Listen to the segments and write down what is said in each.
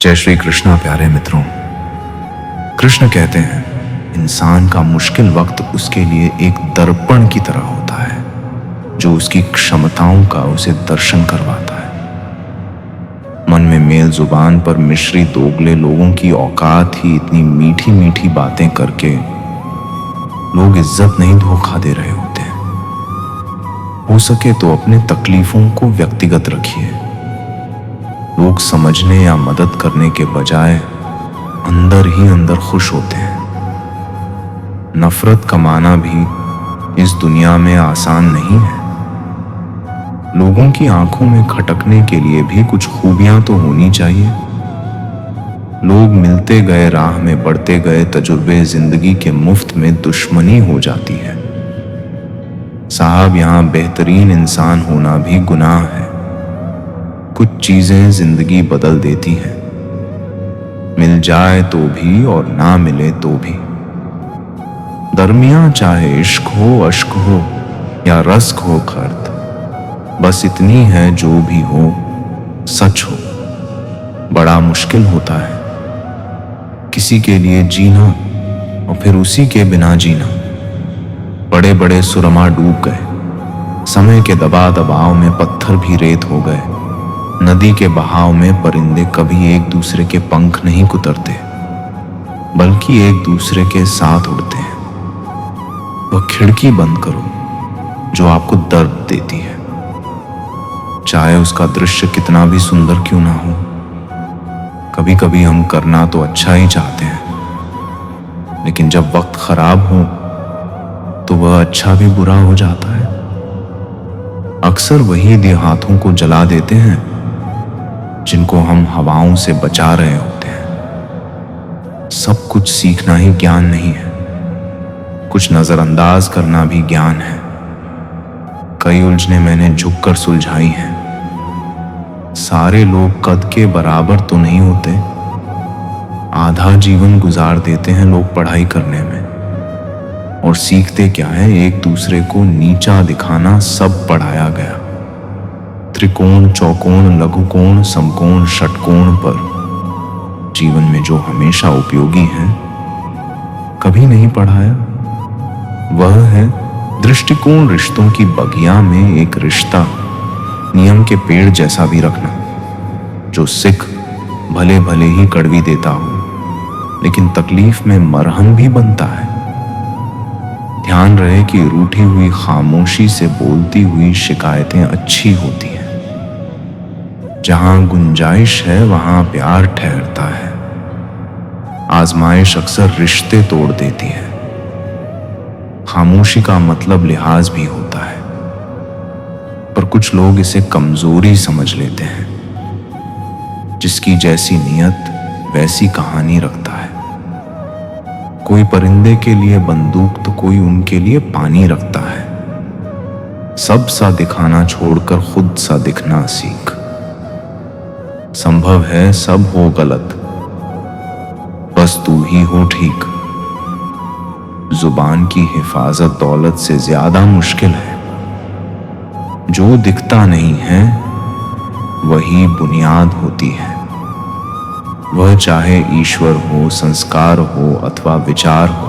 जय श्री कृष्णा। प्यारे मित्रों, कृष्ण कहते हैं इंसान का मुश्किल वक्त उसके लिए एक दर्पण की तरह होता है जो उसकी क्षमताओं का उसे दर्शन करवाता है। मन में मेल जुबान पर मिश्री दोगले लोगों की औकात ही इतनी मीठी मीठी बातें करके लोग इज्जत नहीं धोखा दे रहे होते हैं। हो सके तो अपने तकलीफों को व्यक्तिगत रखिए। लोग समझने या मदद करने के बजाय अंदर ही अंदर खुश होते हैं। नफरत कमाना भी इस दुनिया में आसान नहीं है। लोगों की आंखों में खटकने के लिए भी कुछ खूबियां तो होनी चाहिए। लोग मिलते गए, राह में बढ़ते गए, तजुर्बे जिंदगी के मुफ्त में दुश्मनी हो जाती है। साहब, यहां बेहतरीन इंसान होना भी गुनाह है। कुछ चीजें जिंदगी बदल देती हैं, मिल जाए तो भी और ना मिले तो भी। दरमियां चाहे इश्क हो, अश्क हो या रस्क हो खर्द, बस इतनी है जो भी हो सच हो। बड़ा मुश्किल होता है किसी के लिए जीना और फिर उसी के बिना जीना। बड़े बड़े सुरमा डूब गए, समय के दबा दबाव में पत्थर भी रेत हो गए। नदी के बहाव में परिंदे कभी एक दूसरे के पंख नहीं कुतरते, बल्कि एक दूसरे के साथ उड़ते हैं। वह खिड़की बंद करो जो आपको दर्द देती है, चाहे उसका दृश्य कितना भी सुंदर क्यों ना हो। कभी कभी हम करना तो अच्छा ही चाहते हैं, लेकिन जब वक्त खराब हो तो वह अच्छा भी बुरा हो जाता है। अक्सर वही देहातों को जला देते हैं जिनको हम हवाओं से बचा रहे होते हैं। सब कुछ सीखना ही ज्ञान नहीं है, कुछ नजरअंदाज करना भी ज्ञान है। कई उलझने मैंने झुककर सुलझाई हैं। सारे लोग कद के बराबर तो नहीं होते। आधा जीवन गुजार देते हैं लोग पढ़ाई करने में, और सीखते क्या है, एक दूसरे को नीचा दिखाना। सब पढ़ाया गया त्रिकोण, चौकोण, लघुकोण, समकोण, षटकोण पर। जीवन में जो हमेशा उपयोगी है कभी नहीं पढ़ाया। वह है दृष्टिकोण। रिश्तों की बगिया में एक रिश्ता नियम के पेड़ जैसा भी रखना, जो सिख भले भले ही कड़वी देता हो लेकिन तकलीफ में मरहम भी बनता है। ध्यान रहे कि रूठी हुई खामोशी से बोलती हुई शिकायतें अच्छी होती हैं। जहां गुंजाइश है वहां प्यार ठहरता है। आजमाइश अक्सर रिश्ते तोड़ देती है। खामोशी का मतलब लिहाज भी होता है, पर कुछ लोग इसे कमजोरी समझ लेते हैं। जिसकी जैसी नियत वैसी कहानी रखता है। कोई परिंदे के लिए बंदूक तो कोई उनके लिए पानी रखता है। सब सा दिखाना छोड़कर खुद सा दिखना सीख। संभव है सब हो गलत, बस तू ही हो ठीक। जुबान की हिफाजत दौलत से ज्यादा मुश्किल है। जो दिखता नहीं है वही बुनियाद होती है। वह चाहे ईश्वर हो, संस्कार हो अथवा विचार हो।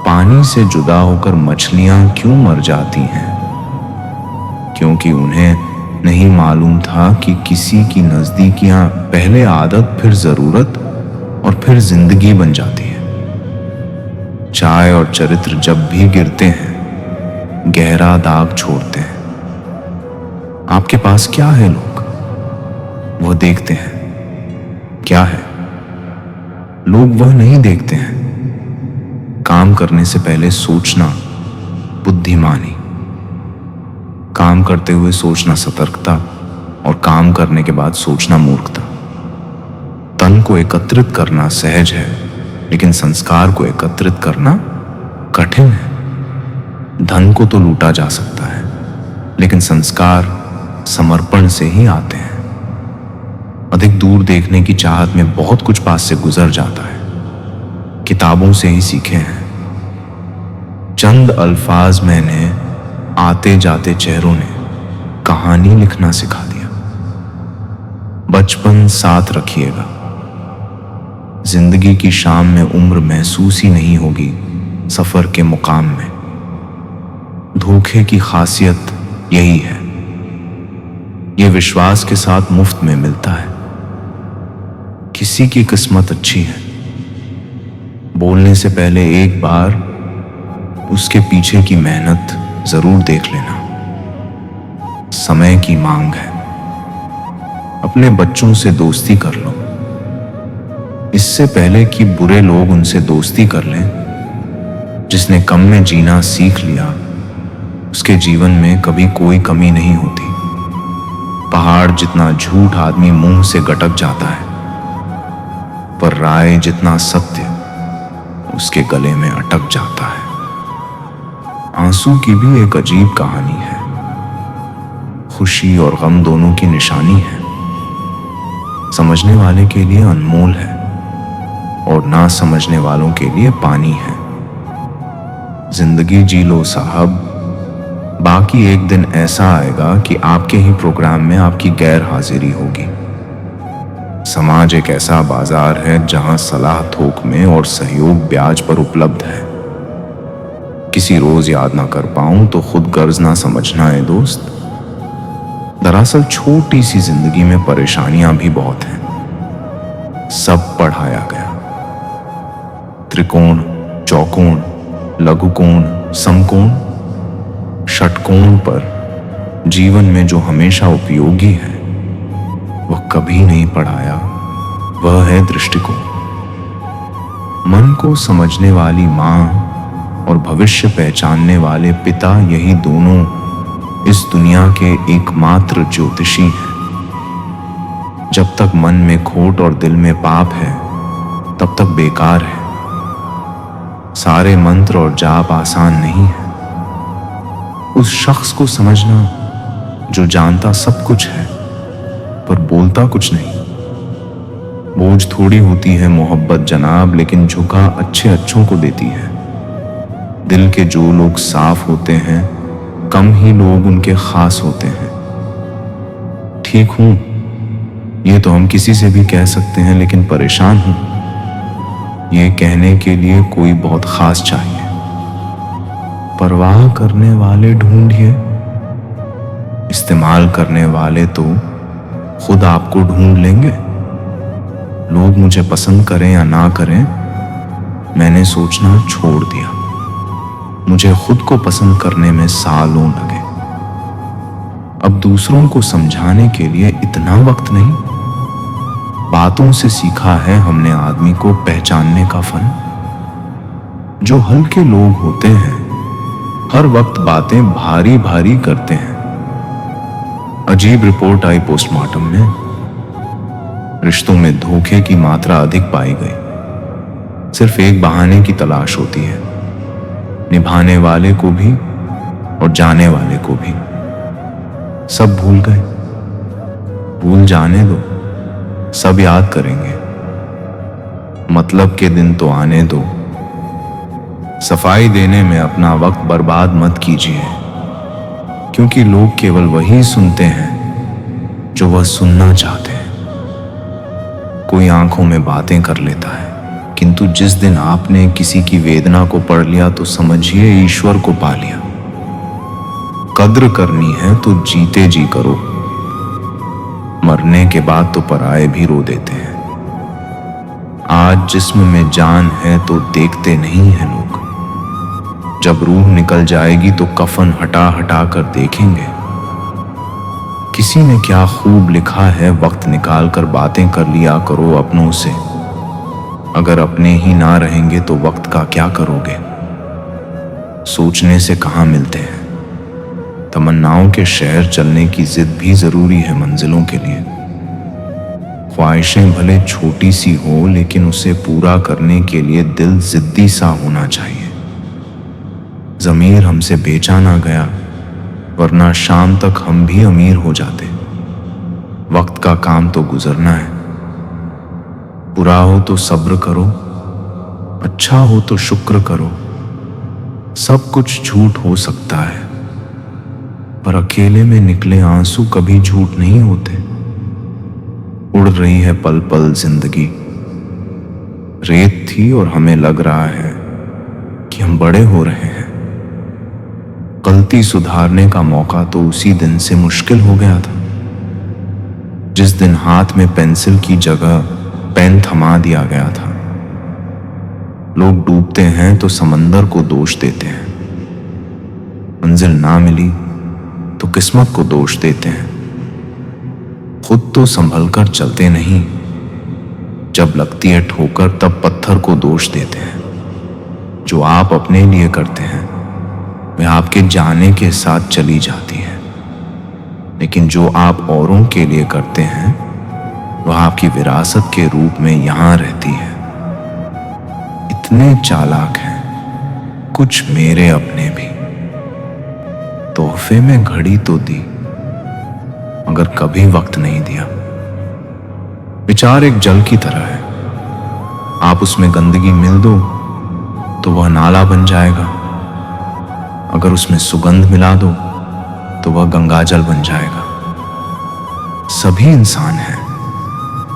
पानी से जुदा होकर मछलियां क्यों मर जाती हैं? क्योंकि उन्हें नहीं मालूम था कि किसी की नजदीकियां पहले आदत, फिर जरूरत और फिर जिंदगी बन जाती है। चाय और चरित्र जब भी गिरते हैं गहरा दाग छोड़ते हैं। आपके पास क्या है? लोग वह देखते हैं। क्या है? लोग वह नहीं देखते हैं। काम करने से पहले सोचना बुद्धिमानी, काम करते हुए सोचना सतर्कता, और काम करने के बाद सोचना मूर्खता। तन को एकत्रित करना सहज है, लेकिन संस्कार को एकत्रित करना कठिन है। धन को तो लूटा जा सकता है, लेकिन संस्कार समर्पण से ही आते हैं। अधिक दूर देखने की चाहत में बहुत कुछ पास से गुजर जाता है। किताबों से ही सीखे हैं। चंद अल्फाज मैंने आते जाते चेहरों ने कहानी लिखना सिखा दिया। बचपन साथ रखिएगा। जिंदगी की शाम में उम्र महसूस ही नहीं होगी सफर के मुकाम में। धोखे की खासियत यही है, ये विश्वास के साथ मुफ्त में मिलता है। किसी की किस्मत अच्छी है, बोलने से पहले एक बार उसके पीछे की मेहनत जरूर देख लेना। समय की मांग है, अपने बच्चों से दोस्ती कर लो इससे पहले कि बुरे लोग उनसे दोस्ती कर लें। जिसने कम में जीना सीख लिया उसके जीवन में कभी कोई कमी नहीं होती। पहाड़ जितना झूठ आदमी मुंह से गटक जाता है, पर राय जितना सत्य उसके गले में अटक जाता है। आंसू की भी एक अजीब कहानी है, खुशी और गम दोनों की निशानी है। समझने वाले के लिए अनमोल है और ना समझने वालों के लिए पानी है। जिंदगी जी लो साहब, बाकी एक दिन ऐसा आएगा कि आपके ही प्रोग्राम में आपकी गैर हाजिरी होगी। समाज एक ऐसा बाजार है जहां सलाह थोक में और सहयोग ब्याज पर उपलब्ध है। किसी रोज याद ना कर पाऊं तो खुद गर्ज ना समझना है दोस्त। दरअसल छोटी सी जिंदगी में परेशानियां भी बहुत हैं। सब पढ़ाया गया, त्रिकोण, चौकोण, लघुकोण, समकोण, षटकोण पर जीवन में जो हमेशा उपयोगी है वह कभी नहीं पढ़ाया, वह है दृष्टिकोण। मन को समझने वाली मां और भविष्य पहचानने वाले पिता, यही दोनों इस दुनिया के एकमात्र ज्योतिषी हैं। जब तक मन में खोट और दिल में पाप है तब तक बेकार है। सारे मंत्र और जाप आसान नहीं है। उस शख्स को समझना जो जानता सब कुछ है पर बोलता कुछ नहीं। बोझ थोड़ी होती है मोहब्बत जनाब, लेकिन झुका अच्छे अच्छों को देती है। दिल के जो लोग साफ होते हैं कम ही लोग उनके खास होते हैं। ठीक हूं ये तो हम किसी से भी कह सकते हैं, लेकिन परेशान हूं ये कहने के लिए कोई बहुत खास चाहिए। परवाह करने वाले ढूंढिए, इस्तेमाल करने वाले तो खुद आपको ढूंढ लेंगे। लोग मुझे पसंद करें या ना करें, मैंने सोचना छोड़ दिया। मुझे खुद को पसंद करने में सालों लगे। अब दूसरों को समझाने के लिए इतना वक्त नहीं। बातों से सीखा है हमने आदमी को पहचानने का फन। जो हल्के लोग होते हैं हर वक्त बातें भारी भारी करते हैं। अजीब रिपोर्ट आई पोस्टमार्टम में, रिश्तों में धोखे की मात्रा अधिक पाई गई। सिर्फ एक बहाने की तलाश होती है, निभाने वाले को भी और जाने वाले को भी। सब भूल गए, भूल जाने दो, सब याद करेंगे। मतलब के दिन तो आने दो। सफाई देने में अपना वक्त बर्बाद मत कीजिए, क्योंकि लोग केवल वही सुनते हैं जो वह सुनना चाहते हैं। कोई आंखों में बातें कर लेता है, किंतु जिस दिन आपने किसी की वेदना को पढ़ लिया तो समझिए ईश्वर को पा लिया। कद्र करनी है तो जीते जी करो, मरने के बाद तो पराए भी रो देते हैं। आज जिस्म में जान है तो देखते नहीं है लोग, जब रूह निकल जाएगी तो कफन हटा हटा कर देखेंगे। किसी ने क्या खूब लिखा है, वक्त निकाल कर बातें कर लिया करो अपनों से। अगर अपने ही ना रहेंगे तो वक्त का क्या करोगे। सोचने से कहाँ मिलते हैं। तमन्नाओं के शहर चलने की जिद भी जरूरी है मंजिलों के लिए। ख्वाहिशें भले छोटी सी हो, लेकिन उसे पूरा करने के लिए दिल जिद्दी सा होना चाहिए। ज़मीर हमसे बेचा ना गया, वरना शाम तक हम भी अमीर हो जाते। वक्त का काम तो गुजरना है। बुरा हो तो सब्र करो, अच्छा हो तो शुक्र करो। सब कुछ झूठ हो सकता है, पर अकेले में निकले आंसू कभी झूठ नहीं होते। उड़ रही है पल पल जिंदगी। रेत थी और हमें लग रहा है कि हम बड़े हो रहे हैं। गलती सुधारने का मौका तो उसी दिन से मुश्किल हो गया था, जिस दिन हाथ में पेंसिल की जगह पेन थमा दिया गया था। लोग डूबते हैं तो समंदर को दोष देते हैं, मंजिल ना मिली तो किस्मत को दोष देते हैं। खुद तो संभल कर चलते नहीं, जब लगती है ठोकर तब पत्थर को दोष देते हैं। जो आप अपने लिए करते हैं वह आपके जाने के साथ चली जाती है, लेकिन जो आप औरों के लिए करते हैं वह आपकी विरासत के रूप में यहां रहती है। इतने चालाक हैं कुछ मेरे अपने भी। तोहफे में घड़ी तो दी मगर कभी वक्त नहीं दिया। विचार एक जल की तरह है, आप उसमें गंदगी मिल दो तो वह नाला बन जाएगा। अगर उसमें सुगंध मिला दो तो वह गंगाजल बन जाएगा। सभी इंसान हैं,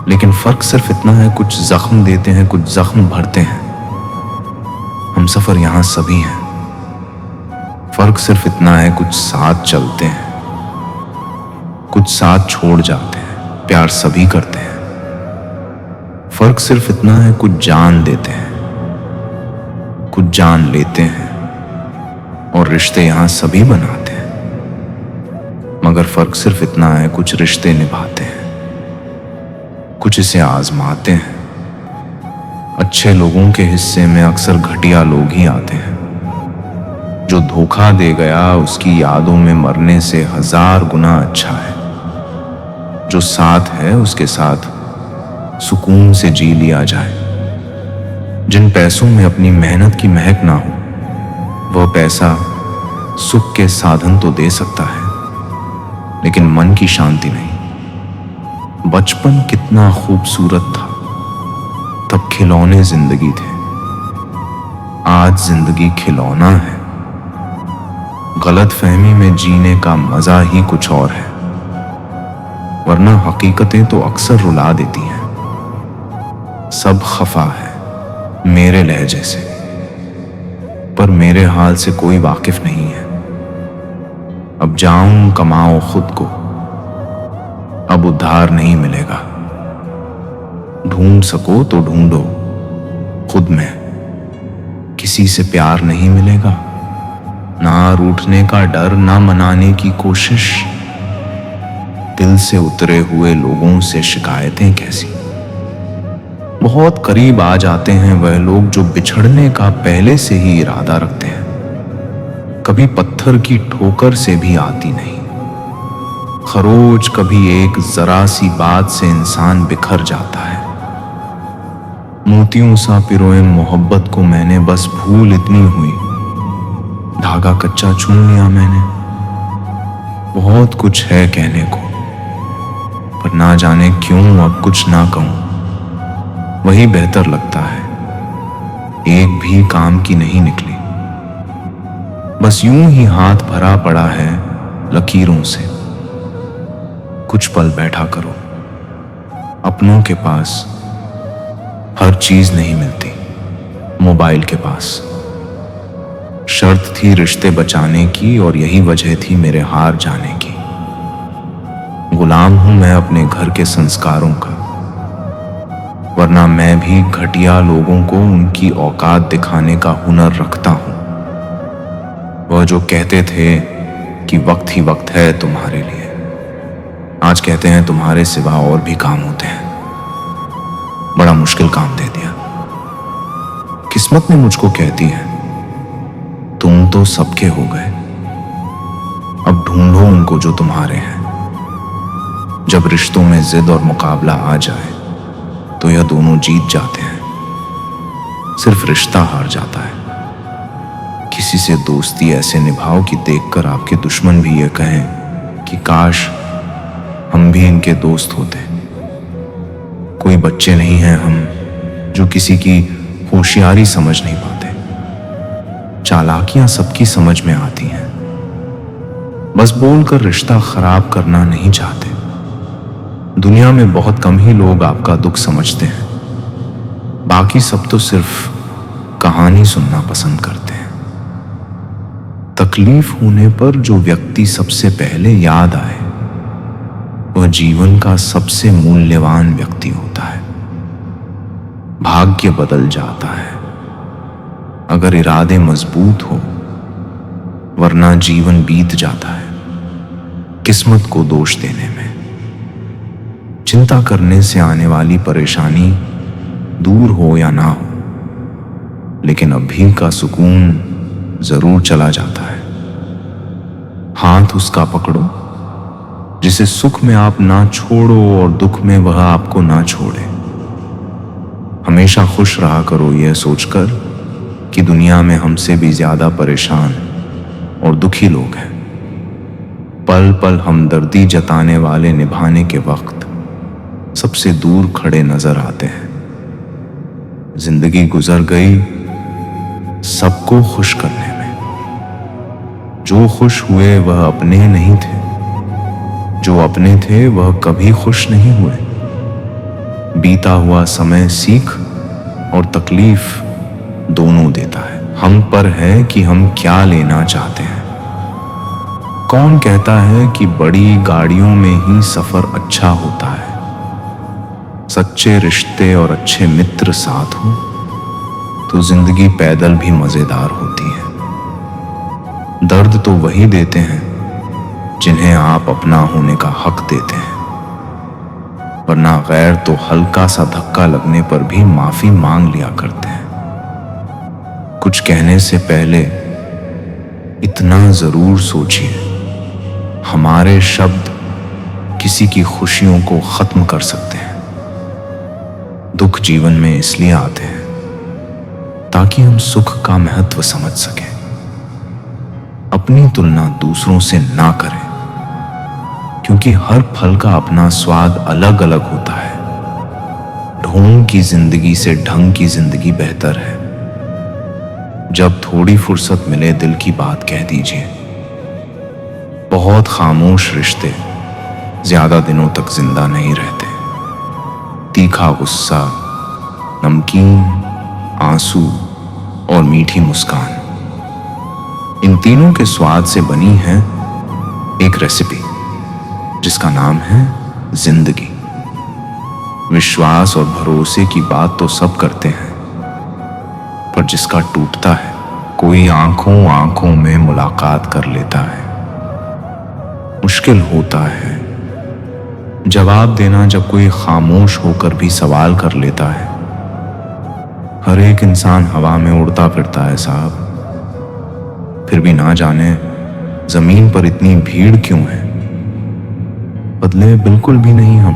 लेकिन फर्क सिर्फ इतना है, कुछ जख्म देते हैं, कुछ जख्म भरते हैं। हम सफर यहां सभी हैं। फर्क सिर्फ इतना है, कुछ साथ चलते हैं, कुछ साथ छोड़ जाते हैं। प्यार सभी करते हैं। फर्क सिर्फ इतना है, कुछ जान देते हैं, कुछ जान लेते हैं, और रिश्ते यहां सभी बनाते हैं। मगर फर्क सिर्फ इतना है, कुछ रिश्ते निभाते हैं, कुछ इसे आजमाते हैं। अच्छे लोगों के हिस्से में अक्सर घटिया लोग ही आते हैं। जो धोखा दे गया उसकी यादों में मरने से 1000 गुना अच्छा है जो साथ है उसके साथ सुकून से जी लिया जाए। जिन पैसों में अपनी मेहनत की महक ना हो, वह पैसा सुख के साधन तो दे सकता है, लेकिन मन की शांति नहीं। बचपन कितना खूबसूरत था, तब खिलौने जिंदगी थे। आज जिंदगी खिलौना है। गलतफहमी में जीने का मजा ही कुछ और है, वरना हकीकतें तो अक्सर रुला देती हैं। सब खफा है मेरे लहजे से, पर मेरे हाल से कोई वाकिफ नहीं है। अब जाऊं कमाओ खुद को, अब उद्धार नहीं मिलेगा। ढूंढ सको तो ढूंढो खुद में, किसी से प्यार नहीं मिलेगा। ना रूठने का डर, ना मनाने की कोशिश। दिल से उतरे हुए लोगों से शिकायतें कैसी। बहुत करीब आ जाते हैं वह लोग जो बिछड़ने का पहले से ही इरादा रखते हैं। कभी पत्थर की ठोकर से भी आती नहीं। खरोच कभी एक जरा सी बात से इंसान बिखर जाता है। मोतियों सा पिरोए मोहब्बत को मैंने बस भूल इतनी हुई, धागा कच्चा चुन लिया मैंने। बहुत कुछ है कहने को, पर ना जाने क्यों अब कुछ ना कहूं। वही बेहतर लगता है, एक भी काम की नहीं निकली। बस यूं ही हाथ भरा पड़ा है लकीरों से। कुछ पल बैठा करो, अपनों के पास हर चीज नहीं मिलती, मोबाइल के पास। शर्त थी रिश्ते बचाने की, और यही वजह थी मेरे हार जाने की। गुलाम हूं मैं अपने घर के संस्कारों का, वरना मैं भी घटिया लोगों को उनकी औकात दिखाने का हुनर रखता हूं। वह जो कहते थे कि वक्त ही वक्त है तुम्हारे लिए, आज कहते हैं तुम्हारे सिवा और भी काम होते हैं। बड़ा मुश्किल काम दे दिया। किस्मत ने मुझको कहती है तुम तो सबके हो गए, अब ढूंढो उनको जो तुम्हारे हैं। जब रिश्तों में जिद और मुकाबला आ जाए तो यह दोनों जीत जाते हैं, सिर्फ रिश्ता हार जाता है। किसी से दोस्ती ऐसे निभाओ कि देखकर आपके दुश्मन भी ये कहें कि काश हम भी इनके दोस्त होते। कोई बच्चे नहीं हैं हम जो किसी की होशियारी समझ नहीं पाते। चालाकियां सबकी समझ में आती हैं, बस बोलकर रिश्ता खराब करना नहीं चाहते। दुनिया में बहुत कम ही लोग आपका दुख समझते हैं, बाकी सब तो सिर्फ कहानी सुनना पसंद करते हैं। तकलीफ होने पर जो व्यक्ति सबसे पहले याद आए वह जीवन का सबसे मूल्यवान व्यक्ति होता है। भाग्य बदल जाता है अगर इरादे मजबूत हो, वरना जीवन बीत जाता है किस्मत को दोष देने में। चिंता करने से आने वाली परेशानी दूर हो या ना हो, लेकिन अभी का सुकून जरूर चला जाता है। हाथ उसका पकड़ो जिसे सुख में आप ना छोड़ो और दुख में वह आपको ना छोड़े। हमेशा खुश रहा करो यह सोचकर कि दुनिया में हमसे भी ज्यादा परेशान और दुखी लोग हैं। पल पल हमदर्दी जताने वाले निभाने के वक्त सबसे दूर खड़े नजर आते हैं। जिंदगी गुजर गई सबको खुश करने में। जो खुश हुए वह अपने नहीं थे, जो अपने थे वह कभी खुश नहीं हुए। बीता हुआ समय सीख और तकलीफ दोनों देता है। हम पर है कि हम क्या लेना चाहते हैं। कौन कहता है कि बड़ी गाड़ियों में ही सफर अच्छा होता है। सच्चे रिश्ते और अच्छे मित्र साथ हो तो जिंदगी पैदल भी मजेदार होती है। दर्द तो वही देते हैं जिन्हें आप अपना होने का हक देते हैं, वरना गैर तो हल्का सा धक्का लगने पर भी माफी मांग लिया करते हैं। कुछ कहने से पहले इतना जरूर सोचिए, हमारे शब्द किसी की खुशियों को खत्म कर सकते हैं। दुख जीवन में इसलिए आते हैं ताकि हम सुख का महत्व समझ सकें। अपनी तुलना दूसरों से ना करें, क्योंकि हर फल का अपना स्वाद अलग अलग होता है। ढोंग की जिंदगी से ढंग की जिंदगी बेहतर है। जब थोड़ी फुर्सत मिले दिल की बात कह दीजिए। बहुत खामोश रिश्ते ज्यादा दिनों तक जिंदा नहीं रहते। तीखा गुस्सा, नमकीन आंसू और मीठी मुस्कान, इन तीनों के स्वाद से बनी है एक रेसिपी जिसका नाम है जिंदगी। विश्वास और भरोसे की बात तो सब करते हैं, पर जिसका टूटता है कोई आंखों आंखों में मुलाकात कर लेता है। मुश्किल होता है जवाब देना जब कोई खामोश होकर भी सवाल कर लेता है। हर एक इंसान हवा में उड़ता फिरता है साहब, फिर भी ना जाने जमीन पर इतनी भीड़ क्यों है। बदले बिल्कुल भी नहीं हम,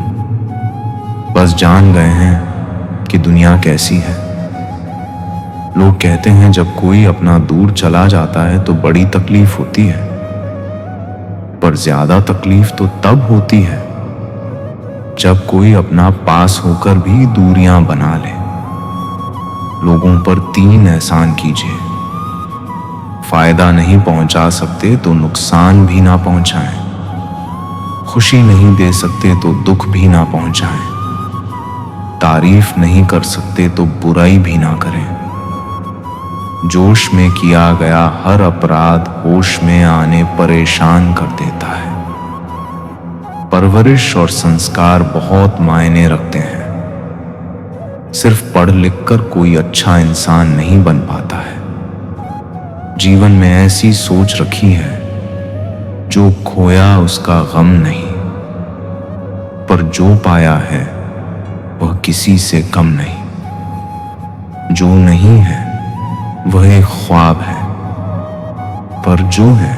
बस जान गए हैं कि दुनिया कैसी है। लोग कहते हैं जब कोई अपना दूर चला जाता है तो बड़ी तकलीफ होती है, पर ज्यादा तकलीफ तो तब होती है जब कोई अपना पास होकर भी दूरियां बना ले। लोगों पर 3 एहसान कीजिए। फायदा नहीं पहुंचा सकते तो नुकसान भी ना पहुंचाएं। खुशी नहीं दे सकते तो दुख भी ना पहुंचाएं। तारीफ नहीं कर सकते तो बुराई भी ना करें। जोश में किया गया हर अपराध होश में आने परेशान कर देता है। परवरिश और संस्कार बहुत मायने रखते हैं। सिर्फ पढ़ लिख कर कोई अच्छा इंसान नहीं बन पाता है। जीवन में ऐसी सोच रखी है, जो खोया उसका गम नहीं, पर जो पाया है वह किसी से कम नहीं। जो नहीं है वह एक ख्वाब है, पर जो है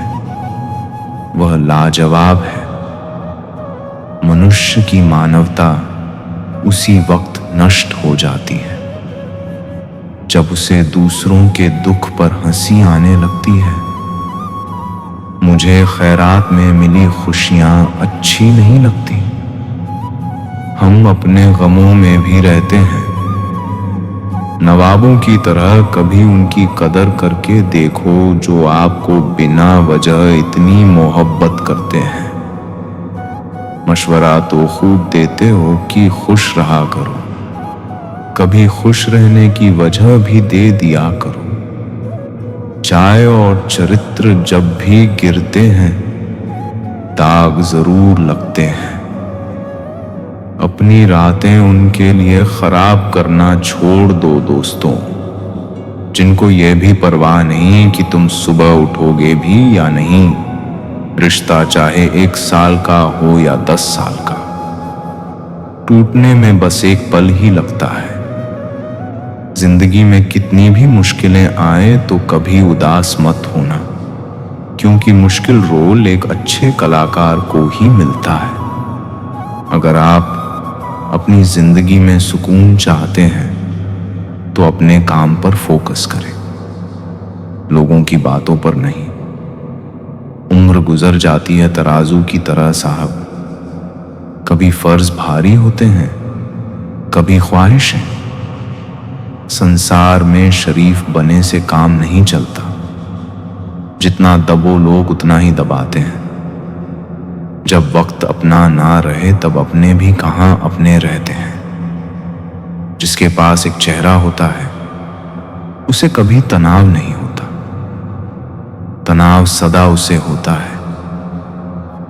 वह लाजवाब है। मनुष्य की मानवता उसी वक्त नष्ट हो जाती है जब उसे दूसरों के दुख पर हंसी आने लगती है। मुझे खैरात में मिली खुशियां अच्छी नहीं लगती। हम अपने गमों में भी रहते हैं। नवाबों की तरह कभी उनकी कदर करके देखो जो आपको बिना वजह इतनी मोहब्बत करते हैं। मशवरा तो खूब देते हो कि खुश रहा करो, कभी खुश रहने की वजह भी दे दिया करो। चाय और चरित्र जब भी गिरते हैं, दाग जरूर लगते हैं। अपनी रातें उनके लिए खराब करना छोड़ दो दोस्तों, जिनको ये भी परवाह नहीं कि तुम सुबह उठोगे भी या नहीं। रिश्ता चाहे 1 साल का हो या 10 साल का, टूटने में बस एक पल ही लगता है। जिंदगी में कितनी भी मुश्किलें आए तो कभी उदास मत होना, क्योंकि मुश्किल रोल एक अच्छे कलाकार को ही मिलता है। अगर आप अपनी जिंदगी में सुकून चाहते हैं तो अपने काम पर फोकस करें, लोगों की बातों पर नहीं। उम्र गुजर जाती है तराजू की तरह साहब, कभी फर्ज भारी होते हैं, कभी ख्वाहिशें। संसार में शरीफ बने से काम नहीं चलता, जितना दबो लोग उतना ही दबाते हैं। जब वक्त अपना ना रहे तब अपने भी कहां अपने रहते हैं। जिसके पास एक चेहरा होता है उसे कभी तनाव नहीं होता, तनाव सदा उसे होता है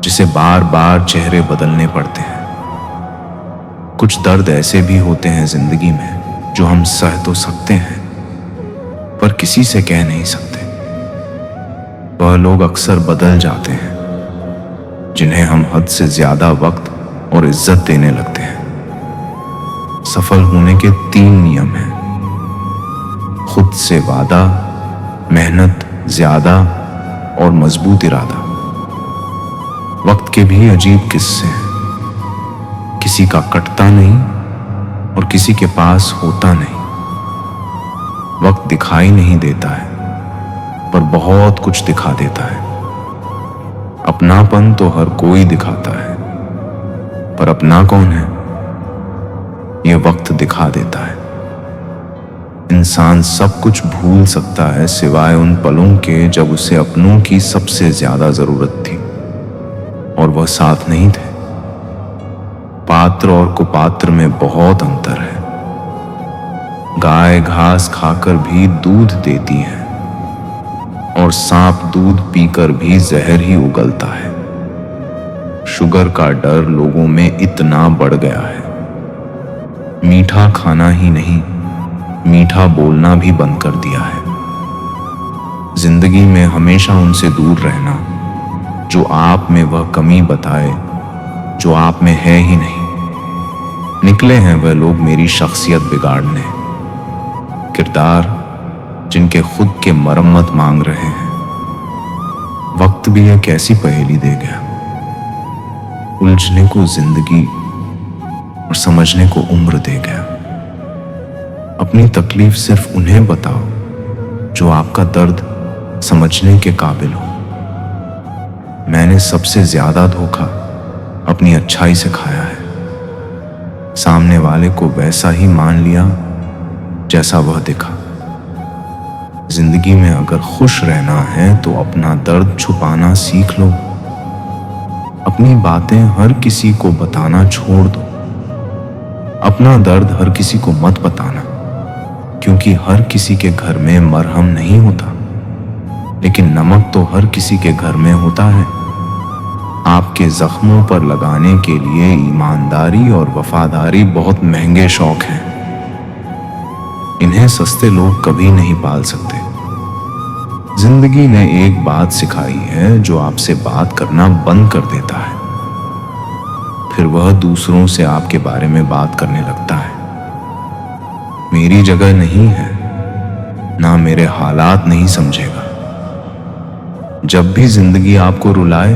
जिसे बार बार चेहरे बदलने पड़ते हैं। कुछ दर्द ऐसे भी होते हैं जिंदगी में जो हम सह तो सकते हैं पर किसी से कह नहीं सकते। वह लोग अक्सर बदल जाते हैं जिन्हें हम हद से ज्यादा वक्त और इज्जत देने लगते हैं। सफल होने के 3 नियम हैं: खुद से वादा, मेहनत ज्यादा और मजबूत इरादा। वक्त के भी अजीब किस्से हैं, किसी का कटता नहीं और किसी के पास होता नहीं। वक्त दिखाई नहीं देता है पर बहुत कुछ दिखा देता है। अपनापन तो हर कोई दिखाता है, पर अपना कौन है यह वक्त दिखा देता है। इंसान सब कुछ भूल सकता है सिवाय उन पलों के जब उसे अपनों की सबसे ज्यादा जरूरत थी और वह साथ नहीं थे। पात्र और कुपात्र में बहुत अंतर है। गाय घास खाकर भी दूध देती है और सांप दूध पीकर भी जहर ही उगलता है। शुगर का डर लोगों में इतना बढ़ गया है, मीठा खाना ही नहीं, मीठा बोलना भी बंद कर दिया है। जिंदगी में हमेशा उनसे दूर रहना जो आप में वह कमी बताए जो आप में है ही नहीं। निकले हैं वह लोग मेरी शख्सियत बिगाड़ने, किरदार जिनके खुद के मरम्मत मांग रहे हैं। वक्त भी एक ऐसी पहेली दे गया, उलझने को जिंदगी और समझने को उम्र दे गया। अपनी तकलीफ सिर्फ उन्हें बताओ जो आपका दर्द समझने के काबिल हो। मैंने सबसे ज्यादा धोखा अपनी अच्छाई से खाया है। सामने वाले को वैसा ही मान लिया जैसा वह दिखा। जिंदगी में अगर खुश रहना है तो अपना दर्द छुपाना सीख लो। अपनी बातें हर किसी को बताना छोड़ दो। अपना दर्द हर किसी को मत बताना, क्योंकि हर किसी के घर में मरहम नहीं होता, लेकिन नमक तो हर किसी के घर में होता है। आपके जख्मों पर लगाने के लिए ईमानदारी और वफादारी बहुत महंगे शौक हैं। इन्हें सस्ते लोग कभी नहीं पाल सकते। जिंदगी ने एक बात सिखाई है जो आपसे बात करना बंद कर देता है, फिर वह दूसरों से आपके बारे में बात करने लगता है। मेरी जगह नहीं है, ना मेरे हालात नहीं समझेगा। जब भी जिंदगी आपको रुलाए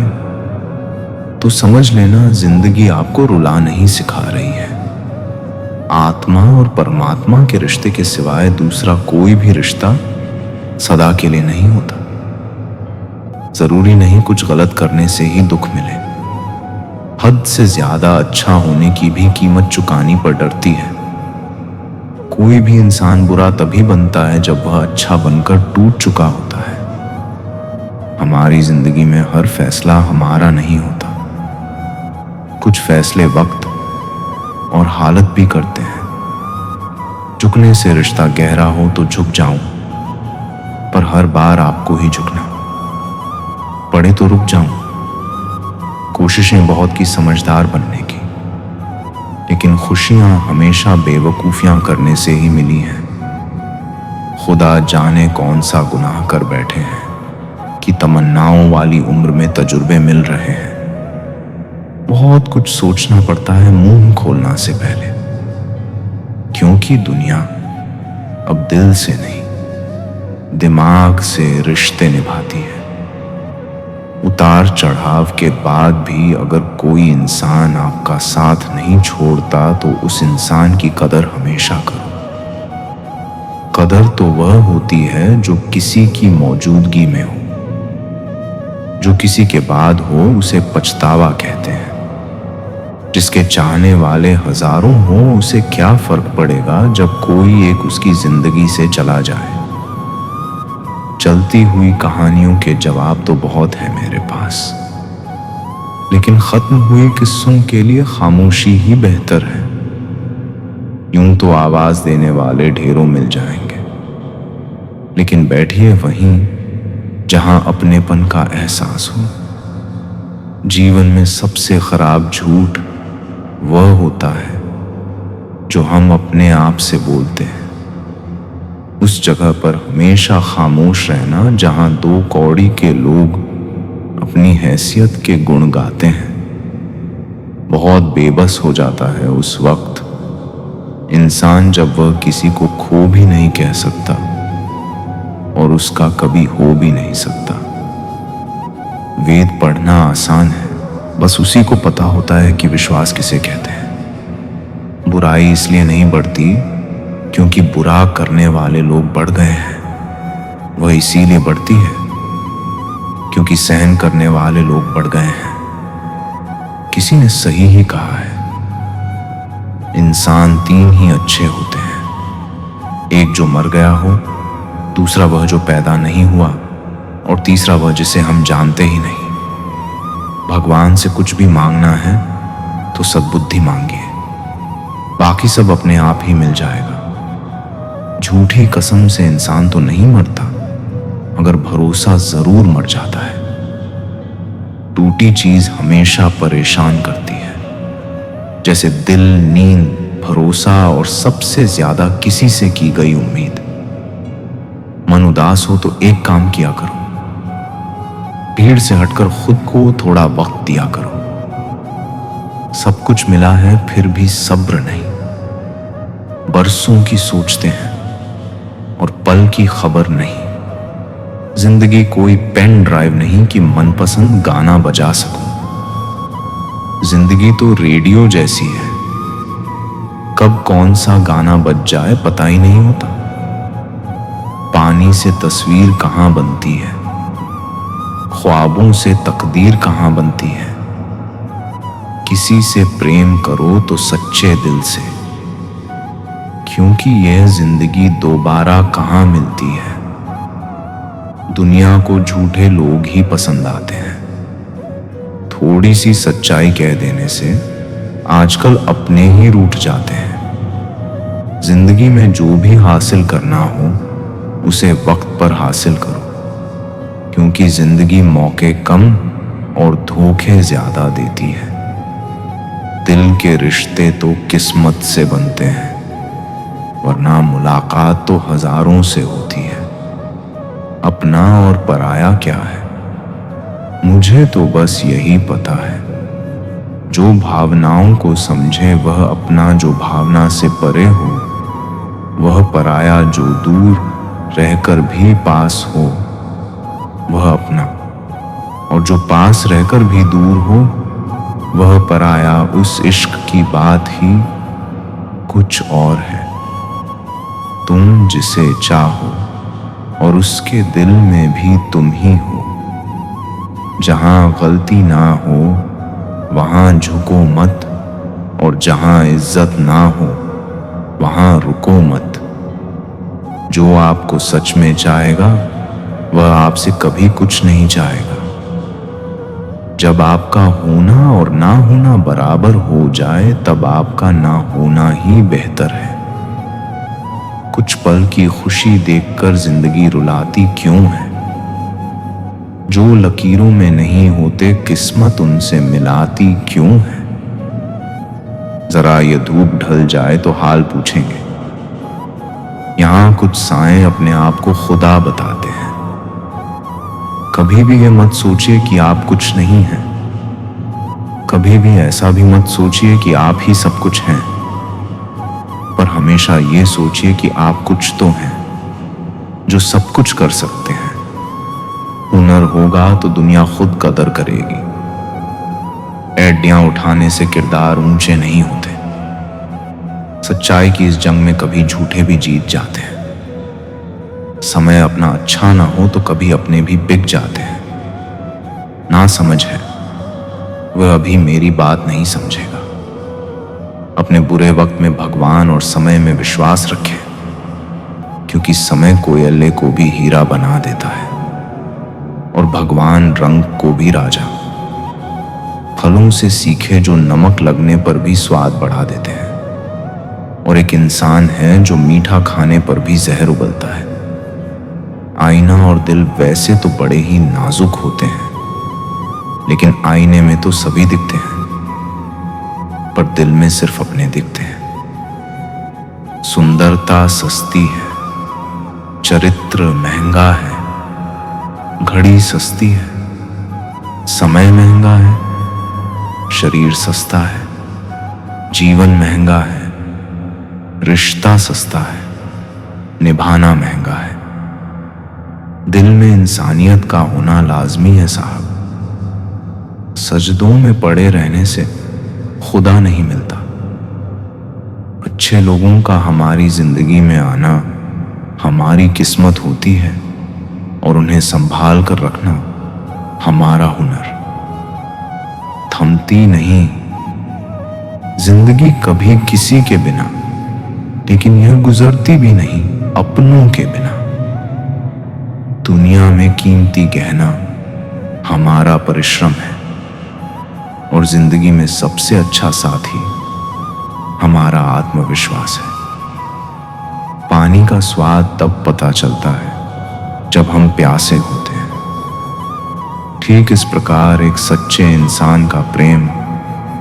तो समझ लेना जिंदगी आपको रुला नहीं सिखा रही है। आत्मा और परमात्मा के रिश्ते के सिवाय दूसरा कोई भी रिश्ता सदा के लिए नहीं होता। जरूरी नहीं कुछ गलत करने से ही दुख मिले। हद से ज्यादा अच्छा होने की भी कीमत चुकानी पर डरती है। कोई भी इंसान बुरा तभी बनता है जब वह अच्छा बनकर टूट चुका होता है। हमारी जिंदगी में हर फैसला हमारा नहीं होता। कुछ फैसले वक्त और हालत भी करते हैं। झुकने से रिश्ता गहरा हो तो झुक जाऊं, पर हर बार आपको ही झुकना पड़े तो रुक जाऊं। कोशिशें बहुत की समझदार बनने की, लेकिन खुशियां हमेशा बेवकूफियां करने से ही मिली हैं। खुदा जाने कौन सा गुनाह कर बैठे हैं कि तमन्नाओं वाली उम्र में तजुर्बे मिल रहे हैं। बहुत कुछ सोचना पड़ता है मुंह खोलना से पहले, क्योंकि दुनिया अब दिल से नहीं दिमाग से रिश्ते निभाती है। उतार चढ़ाव के बाद भी अगर कोई इंसान आपका साथ नहीं छोड़ता तो उस इंसान की कदर हमेशा करो। कदर तो वह होती है जो किसी की मौजूदगी में हो, जो किसी के बाद हो उसे पछतावा कहते हैं। जिसके चाहने वाले हजारों हो उसे क्या फर्क पड़ेगा जब कोई एक उसकी जिंदगी से चला जाए। चलती हुई कहानियों के जवाब तो बहुत है मेरे पास, लेकिन खत्म हुए किस्सों के लिए खामोशी ही बेहतर है। यूं तो आवाज देने वाले ढेरों मिल जाएंगे, लेकिन बैठिए वहीं जहां अपनेपन का एहसास हो। जीवन में सबसे खराब झूठ वह होता है जो हम अपने आप से बोलते हैं। उस जगह पर हमेशा खामोश रहना जहां दो कौड़ी के लोग अपनी हैसियत के गुण गाते हैं। बहुत बेबस हो जाता है उस वक्त इंसान जब वह किसी को खो भी नहीं कह सकता और उसका कभी हो भी नहीं सकता। वेद पढ़ना आसान है, बस उसी को पता होता है कि विश्वास किसे कहते हैं। बुराई इसलिए नहीं बढ़ती क्योंकि बुरा करने वाले लोग बढ़ गए हैं, वह इसीलिए बढ़ती है क्योंकि सहन करने वाले लोग बढ़ गए हैं। किसी ने सही ही कहा है, इंसान तीन ही अच्छे होते हैं, एक जो मर गया हो, दूसरा वह जो पैदा नहीं हुआ, और तीसरा वह जिसे हम जानते ही नहीं। भगवान से कुछ भी मांगना है तो सद्बुद्धि मांगिए, बाकी सब अपने आप ही मिल जाएगा। झूठी कसम से इंसान तो नहीं मरता, मगर भरोसा जरूर मर जाता है। टूटी चीज हमेशा परेशान करती है, जैसे दिल, नींद, भरोसा और सबसे ज्यादा किसी से की गई उम्मीद। मन उदास हो तो एक काम किया करो, भीड़ से हटकर खुद को थोड़ा वक्त दिया करो। सब कुछ मिला है फिर भी सब्र नहीं। बरसों की सोचते हैं और पल की खबर नहीं। जिंदगी कोई पेन ड्राइव नहीं कि मनपसंद गाना बजा सकूं। जिंदगी तो रेडियो जैसी है, कब कौन सा गाना बज जाए पता ही नहीं होता। पानी से तस्वीर कहां बनती है, ख्वाबों से तकदीर कहां बनती है। किसी से प्रेम करो तो सच्चे दिल से, क्योंकि यह जिंदगी दोबारा कहां मिलती है। दुनिया को झूठे लोग ही पसंद आते हैं। थोड़ी सी सच्चाई कह देने से आजकल अपने ही रूठ जाते हैं। जिंदगी में जो भी हासिल करना हो उसे वक्त पर हासिल करो, क्योंकि जिंदगी मौके कम और धोखे ज्यादा देती है। दिल के रिश्ते तो किस्मत से बनते हैं, वरना मुलाकात तो हजारों से होती है। अपना और पराया क्या है, मुझे तो बस यही पता है। जो भावनाओं को समझे वह अपना, जो भावना से परे हो वह पराया, जो दूर रहकर भी पास हो वह अपना, और जो पास रहकर भी दूर हो वह पराया। उस इश्क की बात ही कुछ और है। तुम जिसे चाहो और उसके दिल में भी तुम ही हो। जहां गलती ना हो वहां झुको मत, और जहां इज्जत ना हो वहां रुको मत। जो आपको सच में चाहेगा वह आपसे कभी कुछ नहीं चाहेगा। जब आपका होना और ना होना बराबर हो जाए तब आपका ना होना ही बेहतर है। कुछ पल की खुशी देखकर जिंदगी रुलाती क्यों है? जो लकीरों में नहीं होते किस्मत उनसे मिलाती क्यों है? जरा ये धूप ढल जाए तो हाल पूछेंगे। यहां कुछ साएं अपने आप को खुदा बताते हैं। कभी भी ये मत सोचिए कि आप कुछ नहीं हैं। कभी भी ऐसा भी मत सोचिए कि आप ही सब कुछ हैं। पर हमेशा ये सोचिए कि आप कुछ तो हैं जो सब कुछ कर सकते हैं। हुनर होगा तो दुनिया खुद कदर करेगी। एडियां उठाने से किरदार ऊंचे नहीं होते। सच्चाई की इस जंग में कभी झूठे भी जीत जाते हैं। समय अपना अच्छा ना हो तो कभी अपने भी बिक जाते हैं। ना समझ है वह अभी मेरी बात नहीं समझेगा। अपने बुरे वक्त में भगवान और समय में विश्वास रखें, क्योंकि समय कोयले को भी हीरा बना देता है और भगवान रंग को भी राजा। फलों से सीखे जो नमक लगने पर भी स्वाद बढ़ा देते हैं, और एक इंसान है जो मीठा खाने पर भी जहर उगलता है। आईना और दिल वैसे तो बड़े ही नाजुक होते हैं, लेकिन आईने में तो सभी दिखते हैं, पर दिल में सिर्फ अपने दिखते हैं। सुंदरता सस्ती है, चरित्र महंगा है, घड़ी सस्ती है, समय महंगा है, शरीर सस्ता है, जीवन महंगा है, रिश्ता सस्ता है, निभाना महंगा है। दिल में इंसानियत का होना लाजमी है साहब। सजदों में पड़े रहने से खुदा नहीं मिलता। अच्छे लोगों का हमारी जिंदगी में आना हमारी किस्मत होती है, और उन्हें संभाल कर रखना हमारा हुनर। थमती नहीं जिंदगी कभी किसी के बिना, लेकिन यह गुजरती भी नहीं अपनों के बिना। दुनिया में कीमती गहना हमारा परिश्रम है, और जिंदगी में सबसे अच्छा साथी हमारा आत्मविश्वास है। पानी का स्वाद तब पता चलता है जब हम प्यासे होते हैं। ठीक इस प्रकार एक सच्चे इंसान का प्रेम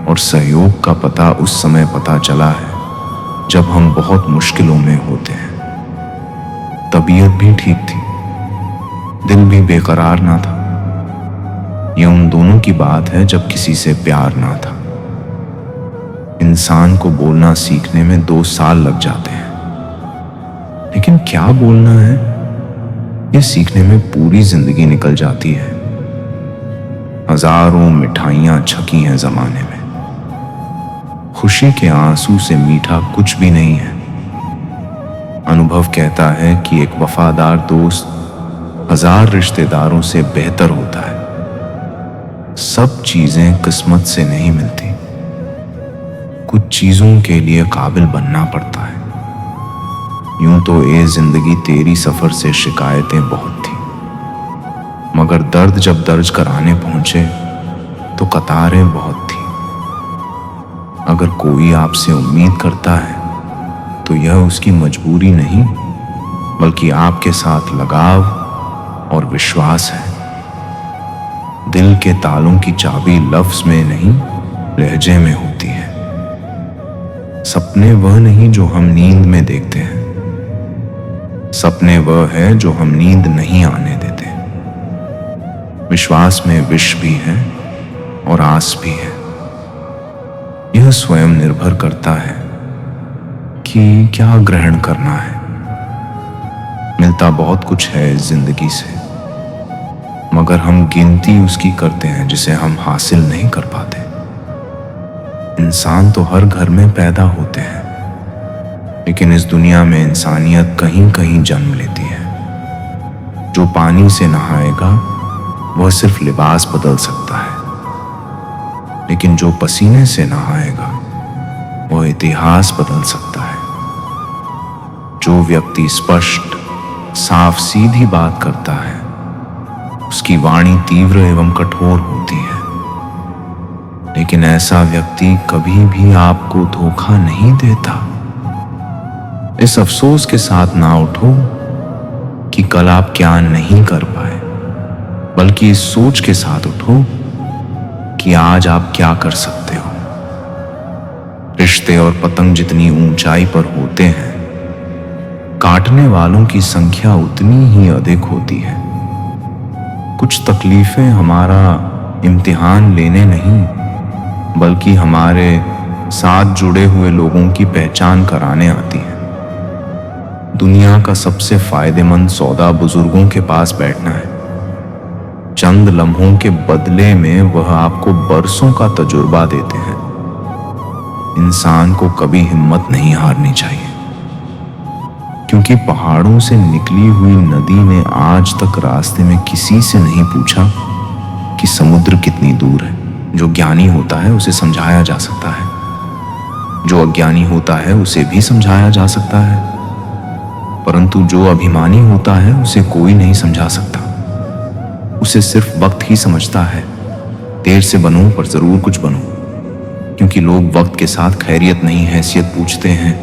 और सहयोग का पता उस समय पता चला है जब हम बहुत मुश्किलों में होते हैं। तबीयत भी ठीक थी, दिल भी बेकरार ना था। यह उन दोनों की बात है जब किसी से प्यार ना था। इंसान को बोलना सीखने में 2 साल लग जाते हैं, लेकिन क्या बोलना है यह सीखने में पूरी जिंदगी निकल जाती है। हजारों मिठाइयां छकी हैं जमाने में, खुशी के आंसू से मीठा कुछ भी नहीं है। अनुभव कहता है कि एक वफादार दोस्त 1000 रिश्तेदारों से बेहतर होता है। सब चीजें किस्मत से नहीं मिलती, कुछ चीजों के लिए काबिल बनना पड़ता है। यूं तो ए जिंदगी तेरी सफर से शिकायतें बहुत थी, मगर दर्द जब दर्ज कराने पहुंचे तो कतारें बहुत थी। अगर कोई आपसे उम्मीद करता है तो यह उसकी मजबूरी नहीं, बल्कि आपके साथ लगाव और विश्वास है। दिल के तालों की चाबी लफ्ज में नहीं, लहजे में होती है। सपने वह नहीं जो हम नींद में देखते हैं, सपने वह है जो हम नींद नहीं आने देते। विश्वास में विष भी है और आस भी है। यह स्वयं निर्भर करता है कि क्या ग्रहण करना है। मिलता बहुत कुछ है इस जिंदगी से, मगर हम गिनती उसकी करते हैं जिसे हम हासिल नहीं कर पाते। इंसान तो हर घर में पैदा होते हैं, लेकिन इस दुनिया में इंसानियत कहीं कहीं जन्म लेती है। जो पानी से नहाएगा वह सिर्फ लिबास बदल सकता है, लेकिन जो पसीने से नहाएगा वह इतिहास बदल सकता है। जो व्यक्ति स्पष्ट साफ सीधी बात करता है उसकी वाणी तीव्र एवं कठोर होती है। लेकिन ऐसा व्यक्ति कभी भी आपको धोखा नहीं देता। इस अफसोस के साथ ना उठो कि कल आप क्या नहीं कर पाए, बल्कि इस सोच के साथ उठो कि आज आप क्या कर सकते हो। रिश्ते और पतंग जितनी ऊंचाई पर होते हैं, काटने वालों की संख्या उतनी ही अधिक होती है। कुछ तकलीफें हमारा इम्तिहान लेने नहीं, बल्कि हमारे साथ जुड़े हुए लोगों की पहचान कराने आती हैं। दुनिया का सबसे फायदेमंद सौदा बुजुर्गों के पास बैठना है। चंद लम्हों के बदले में वह आपको बरसों का तजुर्बा देते हैं। इंसान को कभी हिम्मत नहीं हारनी चाहिए, क्योंकि पहाड़ों से निकली हुई नदी ने आज तक रास्ते में किसी से नहीं पूछा कि समुद्र कितनी दूर है। जो ज्ञानी होता है उसे समझाया जा सकता है, जो अज्ञानी होता है उसे भी समझाया जा सकता है, परंतु जो अभिमानी होता है उसे कोई नहीं समझा सकता। उसे सिर्फ वक्त ही समझता है। देर से बनो पर जरूर कुछ बनो, क्योंकि लोग वक्त के साथ खैरियत नहीं हैसियत पूछते हैं।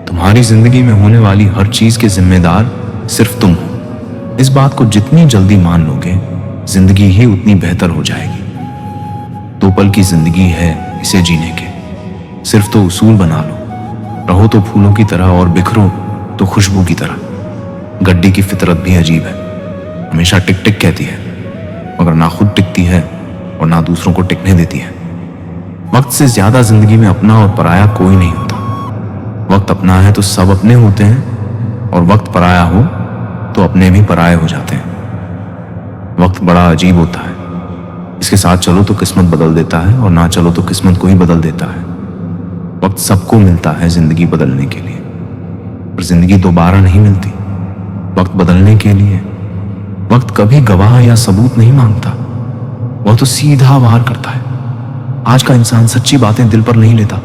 तुम्हारी जिंदगी में होने वाली हर चीज के जिम्मेदार सिर्फ तुम हो। इस बात को जितनी जल्दी मान लोगे, जिंदगी ही उतनी बेहतर हो जाएगी। 2 पल की जिंदगी है इसे जीने के, सिर्फ तो उसूल बना लो। रहो तो फूलों की तरह और बिखरो तो खुशबू की तरह। गड्डी की फितरत भी अजीब है, हमेशा टिक टिक कहती है, मगर ना खुद टिकती है और ना दूसरों को टिकने देती है। वक्त से ज्यादा जिंदगी में अपना और पराया कोई नहीं होता। वक्त अपना है तो सब अपने होते हैं, और वक्त पराया हो तो अपने भी पराये हो जाते हैं। वक्त बड़ा अजीब होता है। इसके साथ चलो तो किस्मत बदल देता है, और ना चलो तो किस्मत को ही बदल देता है। वक्त सबको मिलता है जिंदगी बदलने के लिए, पर जिंदगी दोबारा नहीं मिलती वक्त बदलने के लिए। वक्त कभी गवाह या सबूत नहीं मांगता, वह तो सीधा वार करता है। आज का इंसान सच्ची बातें दिल पर नहीं लेता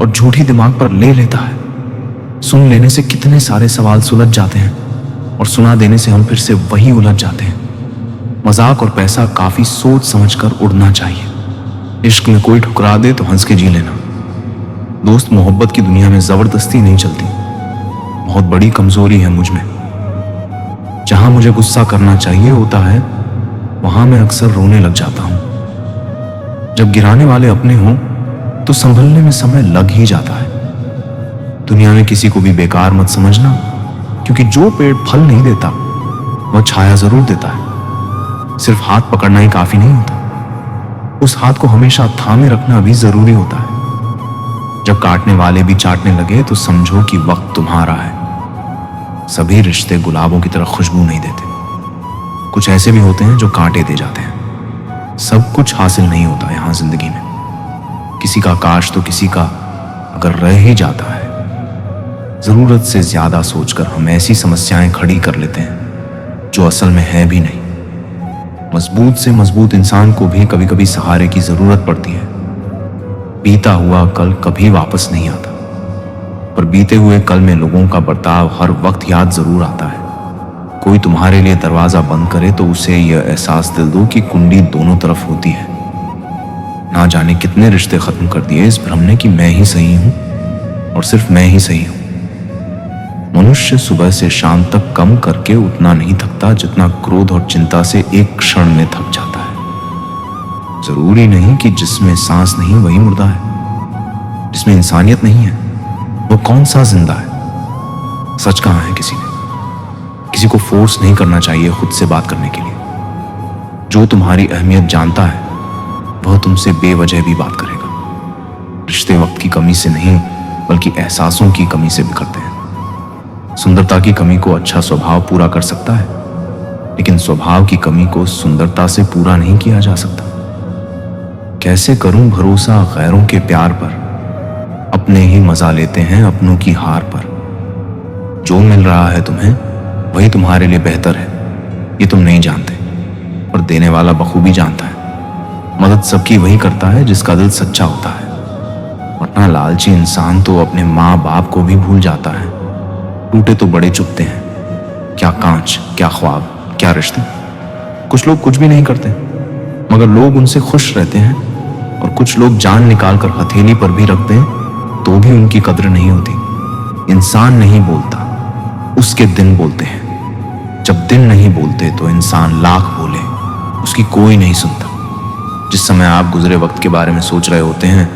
और झूठी दिमाग पर ले लेता है। सुन लेने से कितने सारे सवाल सुलझ जाते हैं, और सुना देने से हम फिर से वही उलझ जाते हैं। मजाक और पैसा काफी सोच समझकर उड़ना चाहिए। इश्क में कोई ठुकरा दे तो हंस के जी लेना। दोस्त मोहब्बत की दुनिया में जबरदस्ती नहीं चलती। बहुत बड़ी कमजोरी है मुझ में। जहां मुझे गुस्सा करना चाहिए होता है, वहां मैं अक्सर रोने लग जाता हूं। जब गिराने वाले अपने हों तो संभलने में समय लग ही जाता है। दुनिया में किसी को भी बेकार मत समझना, क्योंकि जो पेड़ फल नहीं देता वह छाया जरूर देता है। सिर्फ हाथ पकड़ना ही काफी नहीं होता, उस हाथ को हमेशा थामे रखना भी जरूरी होता है। जब काटने वाले भी चाटने लगे तो समझो कि वक्त तुम्हारा है। सभी रिश्ते गुलाबों की तरह खुशबू नहीं देते। कुछ ऐसे भी होते हैं जो कांटे दे जाते हैं। सब कुछ हासिल नहीं होता यहां जिंदगी में। किसी का काश तो किसी का अगर रह ही जाता है। जरूरत से ज्यादा सोचकर हम ऐसी समस्याएं खड़ी कर लेते हैं जो असल में है भी नहीं। मजबूत से मजबूत इंसान को भी कभी कभी सहारे की जरूरत पड़ती है। बीता हुआ कल कभी वापस नहीं आता, पर बीते हुए कल में लोगों का बर्ताव हर वक्त याद जरूर आता है। कोई तुम्हारे लिए दरवाजा बंद करे तो उसे यह एहसास दिल दो कि कुंडी दोनों तरफ होती है। ना जाने कितने रिश्ते खत्म कर दिए इस भ्रम ने कि मैं ही सही हूं और सिर्फ मैं ही सही हूं। मनुष्य सुबह से शाम तक कम करके उतना नहीं थकता जितना क्रोध और चिंता से एक क्षण में थक जाता है। जरूरी नहीं कि जिसमें सांस नहीं वही मुर्दा है। जिसमें इंसानियत नहीं है वो कौन सा जिंदा है। सच कहा है किसी ने। किसी को फोर्स नहीं करना चाहिए खुद से बात करने के लिए। जो तुम्हारी अहमियत जानता है वह तुमसे बेवजह भी बात करेगा। रिश्ते वक्त की कमी से नहीं बल्कि एहसासों की कमी से बिखरते हैं। सुंदरता की कमी को अच्छा स्वभाव पूरा कर सकता है, लेकिन स्वभाव की कमी को सुंदरता से पूरा नहीं किया जा सकता। कैसे करूं भरोसा गैरों के प्यार पर, अपने ही मजा लेते हैं अपनों की हार पर। जो मिल रहा है तुम्हें वही तुम्हारे लिए बेहतर है, ये तुम नहीं जानते, और देने वाला बखूबी जानता है। मदद सबकी वही करता है जिसका दिल सच्चा होता है, वरना लालची इंसान तो अपने माँ बाप को भी भूल जाता है। टूटे तो बड़े चुभते हैं। क्या कांच, क्या ख्वाब, क्या रिश्ते। कुछ लोग कुछ भी नहीं करते मगर लोग उनसे खुश रहते हैं। और कुछ लोग जान निकालकर हथेली पर भी रख दें तो भी उनकी कद्र नहीं होती। इंसान नहीं बोलता, उसके दिन बोलते हैं। जब दिन नहीं बोलते तो इंसान लाख बोले, उसकी कोई नहीं सुनता। जिस समय आप गुजरे वक्त के बारे में सोच रहे होते हैं,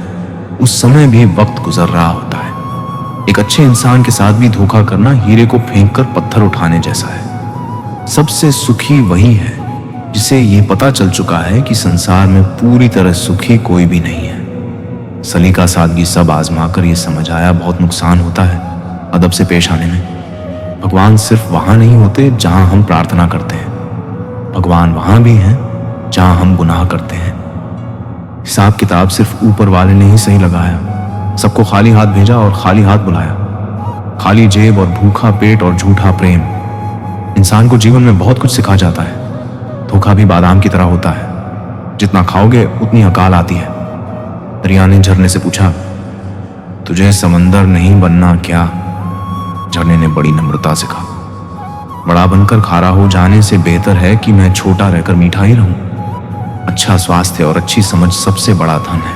उस समय भी वक्त गुजर रहा होता है। एक अच्छे इंसान के साथ भी धोखा करना हीरे को फेंककर पत्थर उठाने जैसा है। सबसे सुखी वही है जिसे ये पता चल चुका है कि संसार में पूरी तरह सुखी कोई भी नहीं है। सलीका सादगी सब आजमाकर ये समझ आया बहुत नुकसान होता है अदब से पेश आने में। भगवान सिर्फ वहां नहीं होते जहां हम प्रार्थना करते हैं, भगवान वहां भी हैं जहां हम गुनाह करते हैं। हिसाब किताब सिर्फ ऊपर वाले ने ही सही लगाया। सबको खाली हाथ भेजा और खाली हाथ बुलाया। खाली जेब और भूखा पेट और झूठा प्रेम इंसान को जीवन में बहुत कुछ सिखा जाता है। धोखा भी बादाम की तरह होता है, जितना खाओगे उतनी अकाल आती है। दरिया ने झरने से पूछा, तुझे समंदर नहीं बनना क्या? झरने ने बड़ी नम्रता से कहा, बड़ा बनकर खारा हो जाने से बेहतर है कि मैं छोटा रहकर मीठा ही रहूं। अच्छा स्वास्थ्य और अच्छी समझ सबसे बड़ा धन है,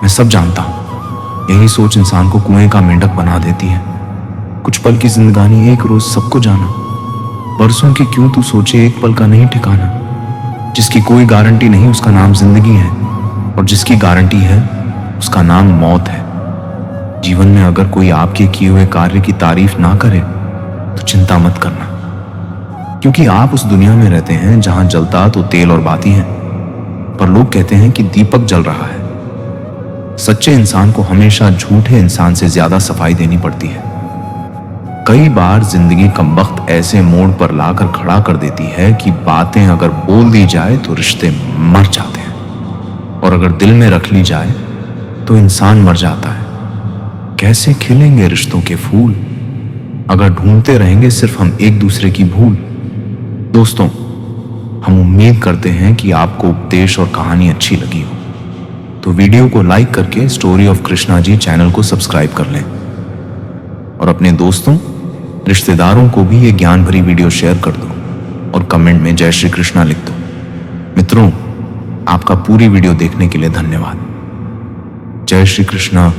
मैं सब जानता हूं। यही सोच इंसान को कुएं का मेंढक बना देती है। कुछ पल की जिंदगानी एक रोज सबको जाना, बरसों की क्यों तू सोचे एक पल का नहीं ठिकाना। जिसकी कोई गारंटी नहीं उसका नाम जिंदगी है, और जिसकी गारंटी है उसका नाम मौत है। जीवन में अगर कोई आपके किए हुए कार्य की तारीफ ना करे तो चिंता मत करना, क्योंकि आप उस दुनिया में रहते हैं जहां जलता तो तेल और बाती है, पर लोग कहते हैं कि दीपक जल रहा है। सच्चे इंसान को हमेशा झूठे इंसान से ज्यादा सफाई देनी पड़ती है। कई बार जिंदगी कमबख्त ऐसे मोड़ पर लाकर खड़ा कर देती है कि बातें अगर बोल दी जाए तो रिश्ते मर जाते हैं, और अगर दिल में रख ली जाए तो इंसान मर जाता है। कैसे खिलेंगे रिश्तों के फूल अगर ढूंढते रहेंगे सिर्फ हम एक दूसरे की भूल। दोस्तों, हम उम्मीद करते हैं कि आपको उपदेश और कहानी अच्छी लगी हो, तो वीडियो को लाइक करके story of Krishna ji channel को सब्सक्राइब कर लें, और अपने दोस्तों रिश्तेदारों को भी ये ज्ञान भरी वीडियो शेयर कर दो और कमेंट में जय श्री कृष्णा लिख दो। मित्रों, आपका पूरी वीडियो देखने के लिए धन्यवाद। जय श्री कृष्णा।